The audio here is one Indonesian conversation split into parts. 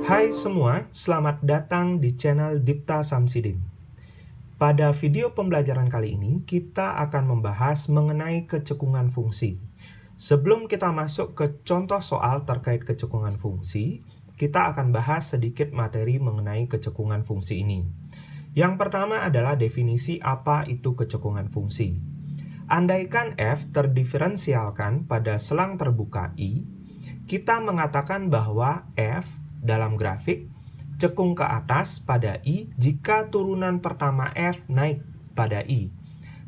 Hai semua, selamat datang di channel Dipta Samsidin. Pada video pembelajaran kali ini, kita akan membahas mengenai kecekungan fungsi. Sebelum kita masuk ke contoh soal terkait kecekungan fungsi, kita akan bahas sedikit materi mengenai kecekungan fungsi ini. Yang pertama adalah definisi apa itu kecekungan fungsi. Andaikan f terdiferensialkan pada selang terbuka I, kita mengatakan bahwa f dalam grafik cekung ke atas pada I jika turunan pertama f naik pada I.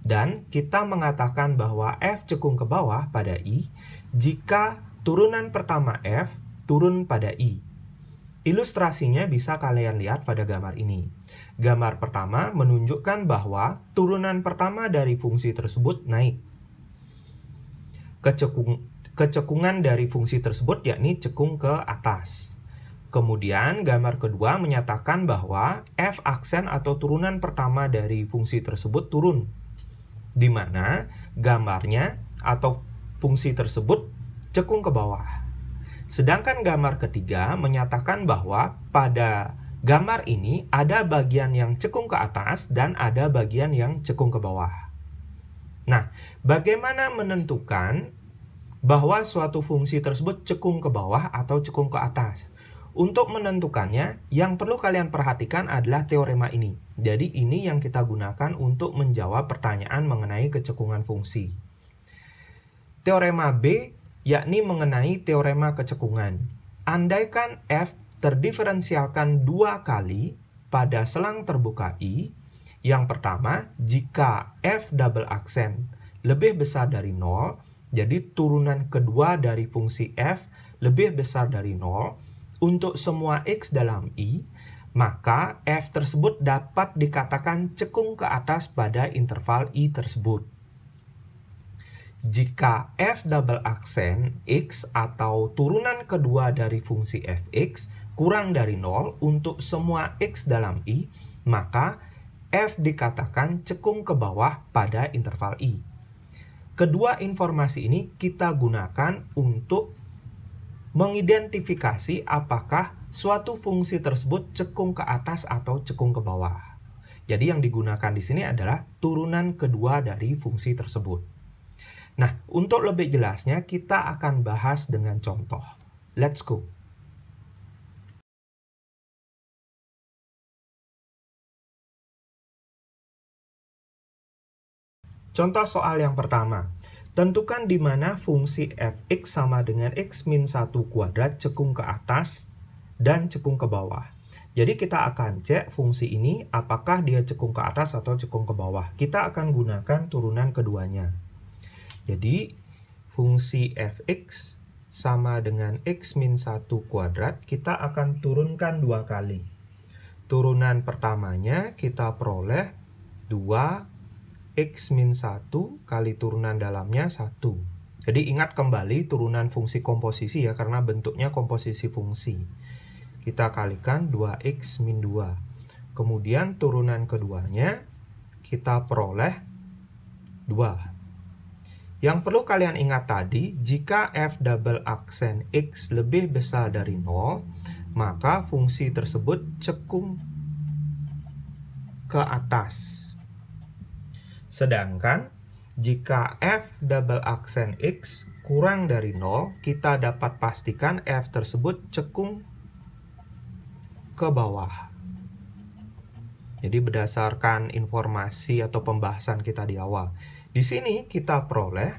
Dan kita mengatakan bahwa f cekung ke bawah pada I jika turunan pertama f turun pada I. Ilustrasinya bisa kalian lihat pada gambar ini. Gambar pertama menunjukkan bahwa turunan pertama dari fungsi tersebut naik. Kecekungan dari fungsi tersebut yakni cekung ke atas. Kemudian gambar kedua menyatakan bahwa f aksen atau turunan pertama dari fungsi tersebut turun, di mana gambarnya atau fungsi tersebut cekung ke bawah. Sedangkan gambar ketiga menyatakan bahwa pada gambar ini ada bagian yang cekung ke atas dan ada bagian yang cekung ke bawah. Nah, bagaimana menentukan bahwa suatu fungsi tersebut cekung ke bawah atau cekung ke atas? Untuk menentukannya, yang perlu kalian perhatikan adalah teorema ini. Jadi ini yang kita gunakan untuk menjawab pertanyaan mengenai kecekungan fungsi. Teorema B yakni mengenai teorema kecekungan. Andaikan f terdiferensialkan dua kali pada selang terbuka I, yang pertama, jika f double aksen lebih besar dari 0, jadi turunan kedua dari fungsi f lebih besar dari 0, untuk semua x dalam I, maka f tersebut dapat dikatakan cekung ke atas pada interval I tersebut. Jika f double aksen x atau turunan kedua dari fungsi fx kurang dari 0 untuk semua x dalam I, maka f dikatakan cekung ke bawah pada interval I. Kedua informasi ini kita gunakan untuk mengidentifikasi apakah suatu fungsi tersebut cekung ke atas atau cekung ke bawah. Jadi yang digunakan di sini adalah turunan kedua dari fungsi tersebut. Nah, untuk lebih jelasnya kita akan bahas dengan contoh. Let's go. Contoh soal yang pertama. Tentukan di mana fungsi fx sama dengan x min 1 kuadrat cekung ke atas dan cekung ke bawah. Jadi kita akan cek fungsi ini apakah dia cekung ke atas atau cekung ke bawah. Kita akan gunakan turunan keduanya. Jadi fungsi fx sama dengan x min 1 kuadrat kita akan turunkan dua kali. Turunan pertamanya kita peroleh 2 x min 1 kali turunan dalamnya 1. Jadi ingat kembali turunan fungsi komposisi ya, karena bentuknya komposisi fungsi. Kita kalikan 2x min 2. Kemudian turunan keduanya kita peroleh 2. Yang perlu kalian ingat tadi, jika f double aksen x lebih besar dari 0, maka fungsi tersebut cekung ke atas. Sedangkan jika f double aksen x kurang dari 0, kita dapat pastikan f tersebut cekung ke bawah. Jadi berdasarkan informasi atau pembahasan kita di awal. Di sini kita peroleh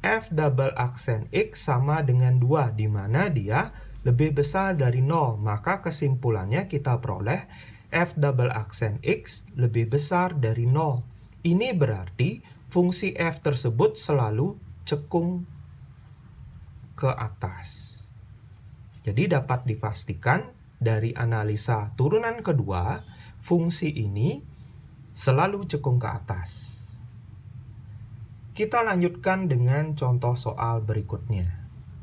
f double aksen x sama dengan 2, di mana dia lebih besar dari 0. Maka kesimpulannya kita peroleh f double aksen x lebih besar dari 0. Ini berarti fungsi f tersebut selalu cekung ke atas. Jadi dapat dipastikan dari analisa turunan kedua, fungsi ini selalu cekung ke atas. Kita lanjutkan dengan contoh soal berikutnya.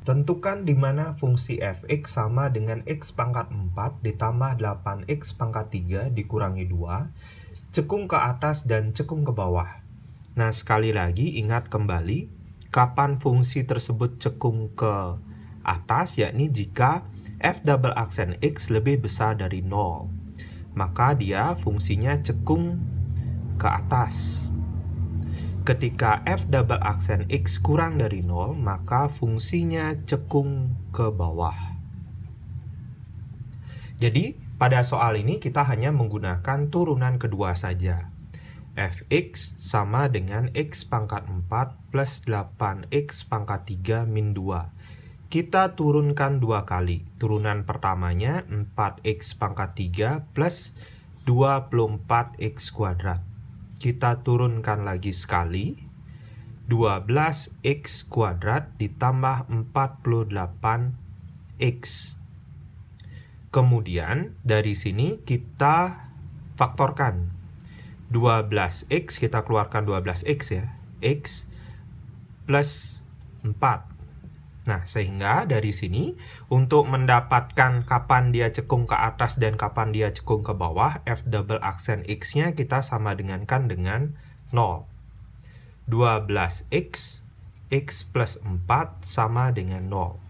Tentukan di mana fungsi fx sama dengan x pangkat 4 ditambah 8x pangkat 3 dikurangi 2, cekung ke atas dan cekung ke bawah. Nah, sekali lagi ingat kembali kapan fungsi tersebut cekung ke atas, yakni jika f double aksen x lebih besar dari 0. Maka dia fungsinya cekung ke atas. Ketika f double aksen x kurang dari 0, maka fungsinya cekung ke bawah. Jadi, pada soal ini kita hanya menggunakan turunan kedua saja. Fx sama dengan x pangkat 4 plus 8x pangkat 3 min 2. Kita turunkan dua kali. Turunan pertamanya 4x pangkat 3 plus 24x kuadrat. Kita turunkan lagi sekali. 12x kuadrat ditambah 48x. Kemudian dari sini kita faktorkan. 12x, kita keluarkan 12x ya, x plus 4. Nah, sehingga dari sini untuk mendapatkan kapan dia cekung ke atas dan kapan dia cekung ke bawah, f double aksen x-nya kita sama dengankan dengan 0. 12x, x plus 4 sama dengan 0.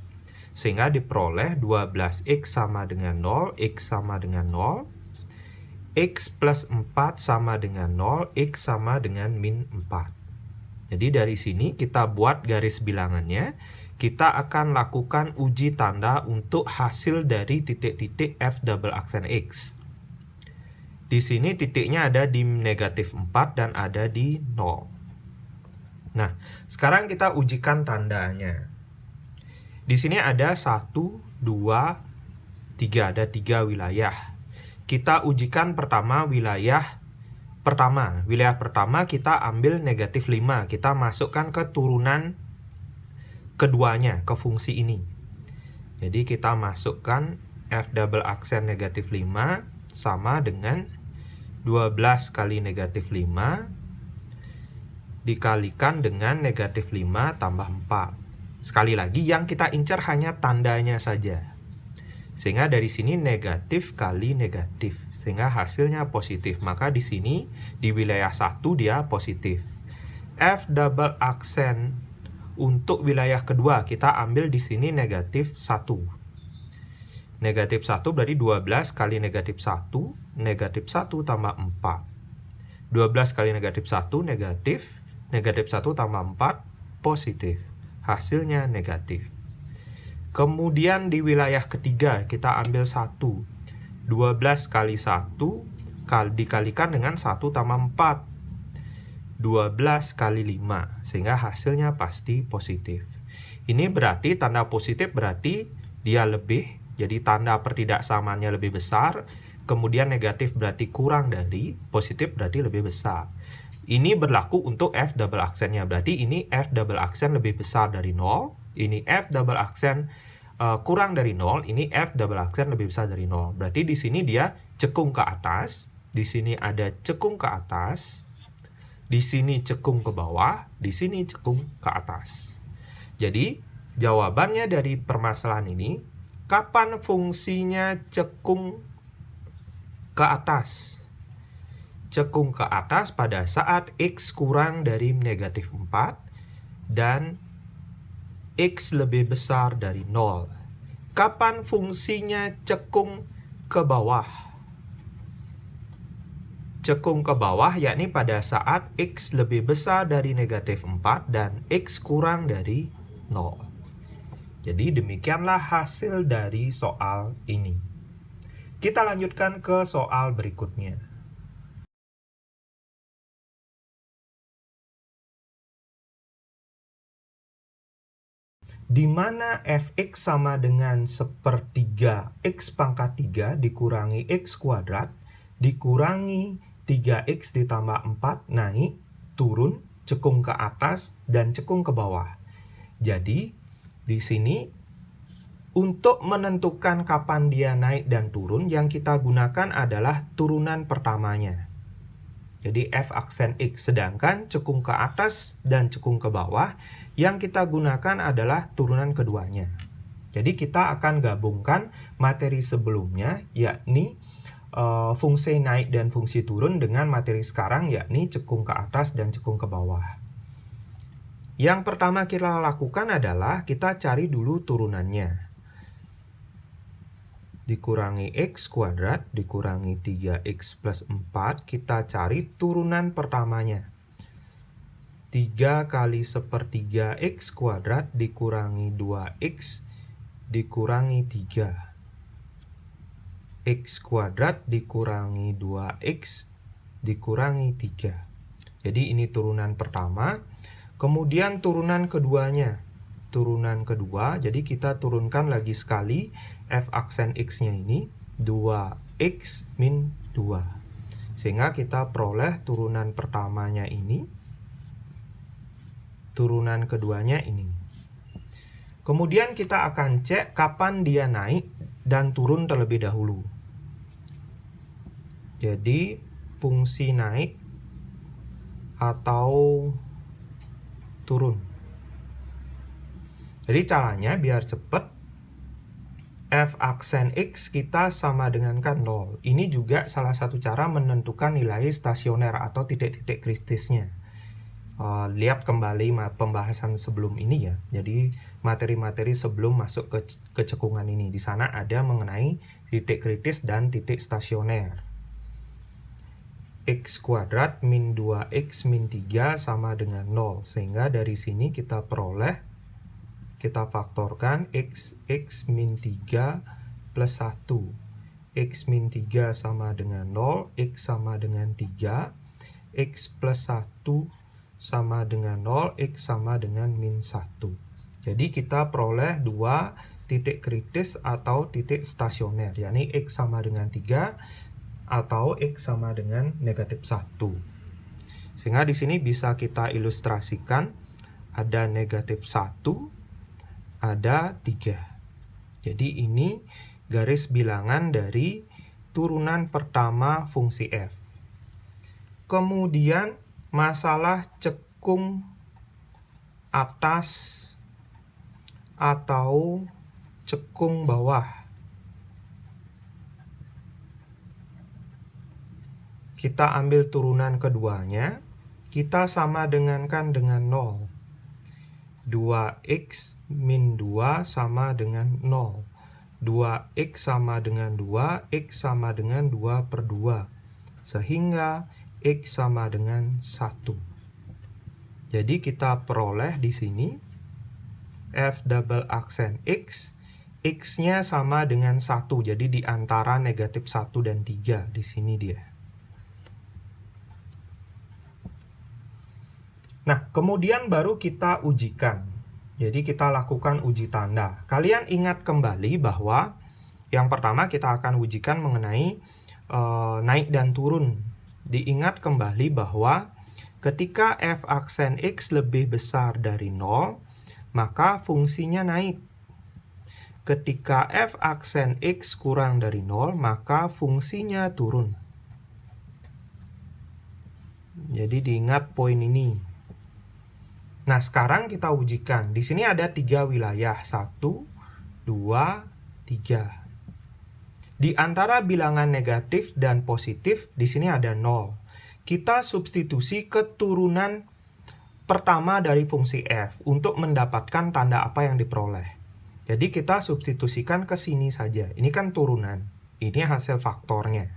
Sehingga diperoleh 12x sama dengan 0, x sama dengan 0, x plus 4 sama dengan 0, x sama dengan min 4. Jadi dari sini kita buat garis bilangannya, kita akan lakukan uji tanda untuk hasil dari titik-titik f double aksen x. Di sini titiknya ada di negatif 4 dan ada di 0. Nah, sekarang kita ujikan tandanya. Di sini ada 1, 2, 3, ada 3 wilayah. Kita ujikan pertama wilayah pertama. Wilayah pertama kita ambil negatif 5. Kita masukkan ke turunan keduanya, ke fungsi ini. Jadi kita masukkan f double aksen negatif 5 sama dengan 12 kali negatif 5 dikalikan dengan negatif 5 tambah 4. Sekali lagi, yang kita incar hanya tandanya saja. Sehingga dari sini negatif kali negatif. Sehingga hasilnya positif. Maka di sini, di wilayah 1 dia positif. F double aksen untuk wilayah kedua, kita ambil di sini negatif 1. Negatif 1 berarti 12 kali negatif 1. Negatif 1 tambah 4. 12 kali negatif 1 negatif. Negatif 1 tambah 4 positif. Hasilnya negatif. Kemudian di wilayah ketiga kita ambil 1. 12 kali 1 dikalikan dengan 1 tambah 4. 12 kali 5. Sehingga hasilnya pasti positif. Ini berarti tanda positif berarti dia lebih. Jadi tanda pertidaksamaannya lebih besar. Kemudian negatif berarti kurang dari. Positif berarti lebih besar. Ini berlaku untuk f double aksennya. Berarti ini f double aksen lebih besar dari 0. Ini f double aksen kurang dari 0. Ini f double aksen lebih besar dari 0. Berarti di sini dia cekung ke atas. Di sini ada cekung ke atas. Di sini cekung ke bawah. Di sini cekung ke atas. Jadi jawabannya dari permasalahan ini, kapan fungsinya cekung ke atas? Cekung ke atas pada saat x kurang dari negatif 4 dan x lebih besar dari 0. Kapan fungsinya cekung ke bawah? Cekung ke bawah yakni pada saat x lebih besar dari negatif 4 dan x kurang dari 0. Jadi demikianlah hasil dari soal ini. Kita lanjutkan ke soal berikutnya. Di mana fx sama dengan sepertiga x pangkat 3 dikurangi x kuadrat dikurangi 3x ditambah 4 naik, turun, cekung ke atas, dan cekung ke bawah. Jadi, di sini untuk menentukan kapan dia naik dan turun, yang kita gunakan adalah turunan pertamanya. Jadi f aksen x, sedangkan cekung ke atas dan cekung ke bawah yang kita gunakan adalah turunan keduanya. Jadi kita akan gabungkan materi sebelumnya, yakni fungsi naik dan fungsi turun dengan materi sekarang, yakni cekung ke atas dan cekung ke bawah. Yang pertama kita lakukan adalah kita cari dulu turunannya. dikurangi X kuadrat dikurangi 3X plus 4. Kita cari turunan pertamanya. 3 kali sepertiga X kuadrat dikurangi 2X dikurangi 3. X kuadrat dikurangi 2X dikurangi 3. Jadi ini turunan pertama. Kemudian turunan keduanya. Turunan kedua, jadi kita turunkan lagi sekali f aksen X-nya ini. 2X min 2. Sehingga kita peroleh turunan pertamanya ini. Turunan keduanya ini. Kemudian kita akan cek kapan dia naik dan turun terlebih dahulu. Jadi fungsi naik atau turun. Jadi caranya biar cepat, f aksen X kita sama dengan kan 0. Ini juga salah satu cara menentukan nilai stasioner atau titik-titik kritisnya. Lihat kembali pembahasan sebelum ini ya. Jadi materi-materi sebelum masuk ke cekungan ini. Di sana ada mengenai titik kritis dan titik stasioner. X kuadrat min 2X min 3 sama dengan 0. Sehingga dari sini kita peroleh, kita faktorkan X min 3 plus 1. X min 3 sama dengan 0, X sama dengan 3, X plus 1 sama dengan 0, X sama dengan min 1. Jadi kita peroleh dua titik kritis atau titik stasioner, yakni X sama dengan 3 atau X sama dengan negatif 1. Sehingga di sini bisa kita ilustrasikan ada negatif 1, ada 3. Jadi ini garis bilangan dari turunan pertama fungsi f. Kemudian masalah cekung atas atau cekung bawah. Kita ambil turunan keduanya, kita sama dengankan dengan 0. 2X min 2 sama dengan 0. 2X sama dengan 2, X sama dengan 2 per 2. Sehingga X sama dengan 1. Jadi kita peroleh di sini f double aksen X, X-nya sama dengan 1. Jadi di antara negatif 1 dan 3 di sini dia. Nah, kemudian baru kita ujikan. Jadi kita lakukan uji tanda. Kalian ingat kembali bahwa yang pertama kita akan ujikan mengenai naik dan turun. Diingat kembali bahwa ketika f aksen X lebih besar dari 0, maka fungsinya naik. Ketika f aksen X kurang dari 0, maka fungsinya turun. Jadi diingat poin ini. Nah, sekarang kita ujikan. Di sini ada 3 wilayah. 1, 2, 3. Di antara bilangan negatif dan positif, di sini ada 0. Kita substitusi keturunan pertama dari fungsi f untuk mendapatkan tanda apa yang diperoleh. Jadi kita substitusikan ke sini saja. Ini kan turunan. Ini hasil faktornya.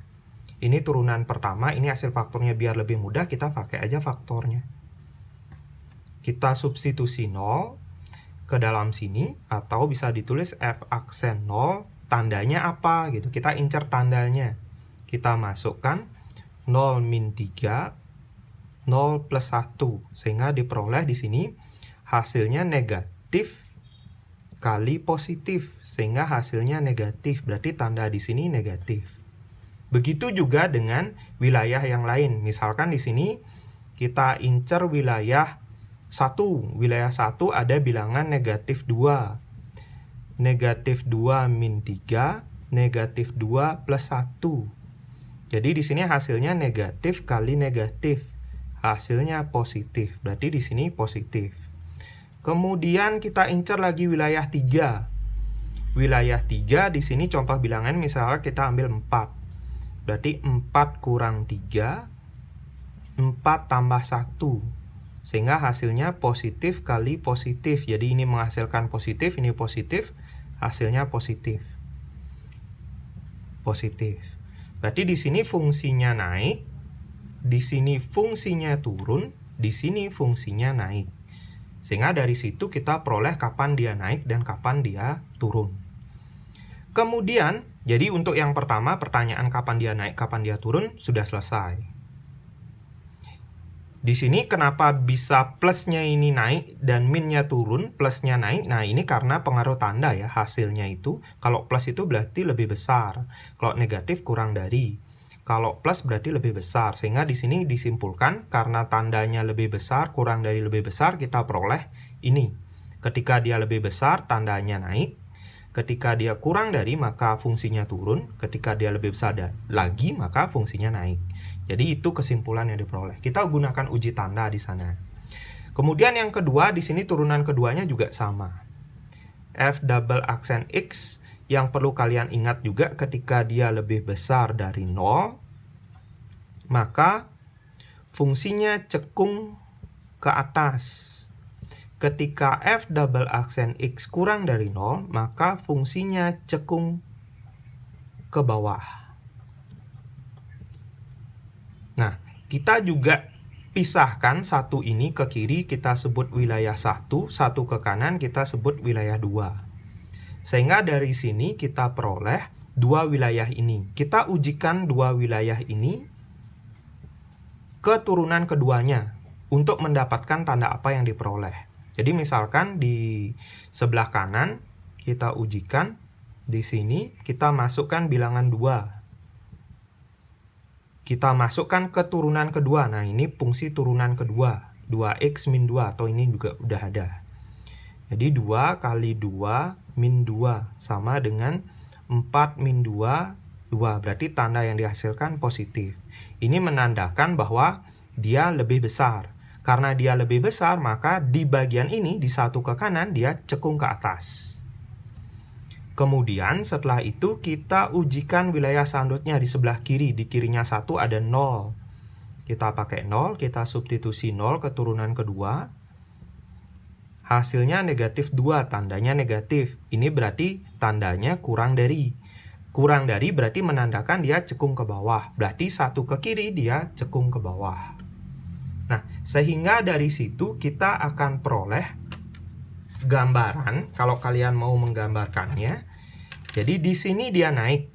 Ini turunan pertama, ini hasil faktornya. Biar lebih mudah, kita pakai aja faktornya. Kita substitusi 0 ke dalam sini, atau bisa ditulis f aksen 0, tandanya apa gitu. Kita incer tandanya. Kita masukkan 0 min 3, 0 plus 1. Sehingga diperoleh di sini hasilnya negatif kali positif. Sehingga hasilnya negatif, berarti tanda di sini negatif. Begitu juga dengan wilayah yang lain. Misalkan di sini kita incer wilayah 1, wilayah 1 ada bilangan negatif 2. Negatif 2 min 3, negatif 2 plus 1. Jadi di sini hasilnya negatif kali negatif. Hasilnya positif. Berarti di sini positif. Kemudian kita incer lagi wilayah 3. Wilayah 3 di sini contoh bilangan misalnya kita ambil 4. Berarti 4 kurang 3, 4 tambah 1. Sehingga hasilnya positif kali positif. Jadi ini menghasilkan positif, ini positif, hasilnya positif. positif. Berarti di sini fungsinya naik, di sini fungsinya turun, di sini fungsinya naik. Sehingga dari situ kita peroleh kapan dia naik dan kapan dia turun. Kemudian, jadi untuk yang pertama, pertanyaan kapan dia naik, kapan dia turun, sudah selesai. Di sini kenapa bisa plusnya ini naik dan minnya turun, plusnya naik? Nah, ini karena pengaruh tanda ya, hasilnya itu. Kalau plus itu berarti lebih besar. Kalau negatif kurang dari. Kalau plus berarti lebih besar. Sehingga di sini disimpulkan karena tandanya lebih besar, kurang dari lebih besar, kita peroleh ini. Ketika dia lebih besar, tandanya naik. Ketika dia kurang dari, maka fungsinya turun. Ketika dia lebih besar lagi, maka fungsinya naik. Jadi itu kesimpulan yang diperoleh. Kita gunakan uji tanda di sana. Kemudian yang kedua, di sini turunan keduanya juga sama. F double aksen X yang perlu kalian ingat juga ketika dia lebih besar dari 0, maka fungsinya cekung ke atas. Ketika F double aksen X kurang dari 0, maka fungsinya cekung ke bawah. Nah, kita juga pisahkan satu ini ke kiri, kita sebut wilayah 1, satu ke kanan kita sebut wilayah 2. Sehingga dari sini kita peroleh dua wilayah ini. Kita ujikan dua wilayah ini ke turunan keduanya untuk mendapatkan tanda apa yang diperoleh. Jadi misalkan di sebelah kanan kita ujikan, di sini kita masukkan bilangan 2. Kita masukkan ke turunan kedua. Nah, ini fungsi turunan kedua. 2x min 2, atau ini juga udah ada. Jadi 2 kali 2 min 2 sama dengan 4 min 2, 2. Berarti tanda yang dihasilkan positif. Ini menandakan bahwa dia lebih besar. Karena dia lebih besar, maka di bagian ini, di satu ke kanan, dia cekung ke atas. Kemudian setelah itu kita ujikan wilayah selanjutnya di sebelah kiri. Di kirinya 1 ada 0. Kita pakai 0, kita substitusi 0 ke turunan kedua. Hasilnya negatif 2, tandanya negatif. Ini berarti tandanya kurang dari. Kurang dari berarti menandakan dia cekung ke bawah. Berarti 1 ke kiri, dia cekung ke bawah. Nah, sehingga dari situ kita akan peroleh gambaran, kalau kalian mau menggambarkannya. Jadi di sini dia naik.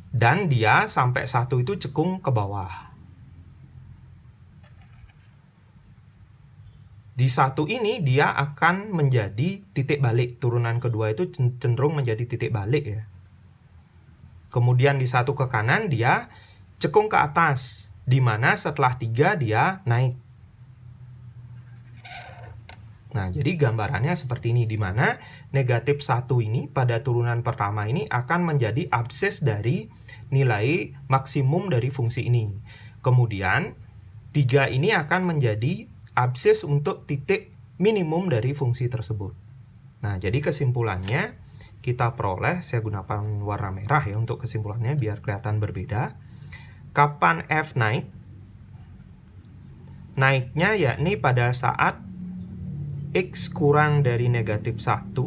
Dan dia sampai 1 itu cekung ke bawah. Di 1 ini dia akan menjadi titik balik. Turunan kedua itu cenderung menjadi titik balik ya. Kemudian di 1 ke kanan dia cekung ke atas. Di mana setelah 3 dia naik. Nah, jadi gambarannya seperti ini, di mana negatif 1 ini pada turunan pertama ini akan menjadi absis dari nilai maksimum dari fungsi ini. Kemudian, 3 ini akan menjadi absis untuk titik minimum dari fungsi tersebut. Nah, jadi kesimpulannya kita peroleh, saya gunakan warna merah ya untuk kesimpulannya biar kelihatan berbeda. Kapan F naik? Naiknya yakni pada saat X kurang dari negatif 1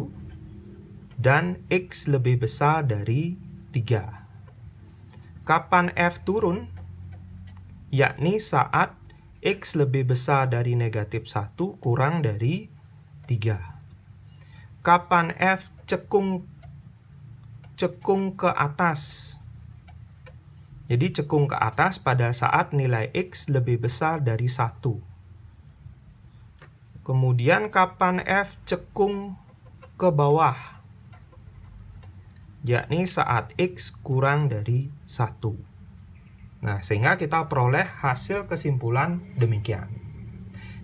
dan X lebih besar dari 3. Kapan F turun? Yakni saat X lebih besar dari negatif 1 kurang dari 3. Kapan F cekung ke atas? Jadi cekung ke atas pada saat nilai X lebih besar dari 1. Kemudian kapan F cekung ke bawah? Yakni saat X kurang dari 1. Nah, sehingga kita peroleh hasil kesimpulan demikian.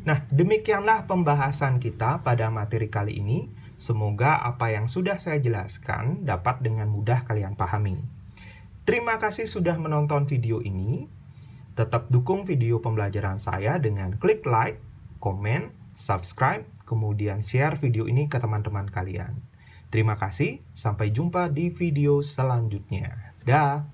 Nah, demikianlah pembahasan kita pada materi kali ini. Semoga apa yang sudah saya jelaskan dapat dengan mudah kalian pahami. Terima kasih sudah menonton video ini. Tetap dukung video pembelajaran saya dengan klik like, komen, subscribe, kemudian share video ini ke teman-teman kalian. Terima kasih, sampai jumpa di video selanjutnya. Dah.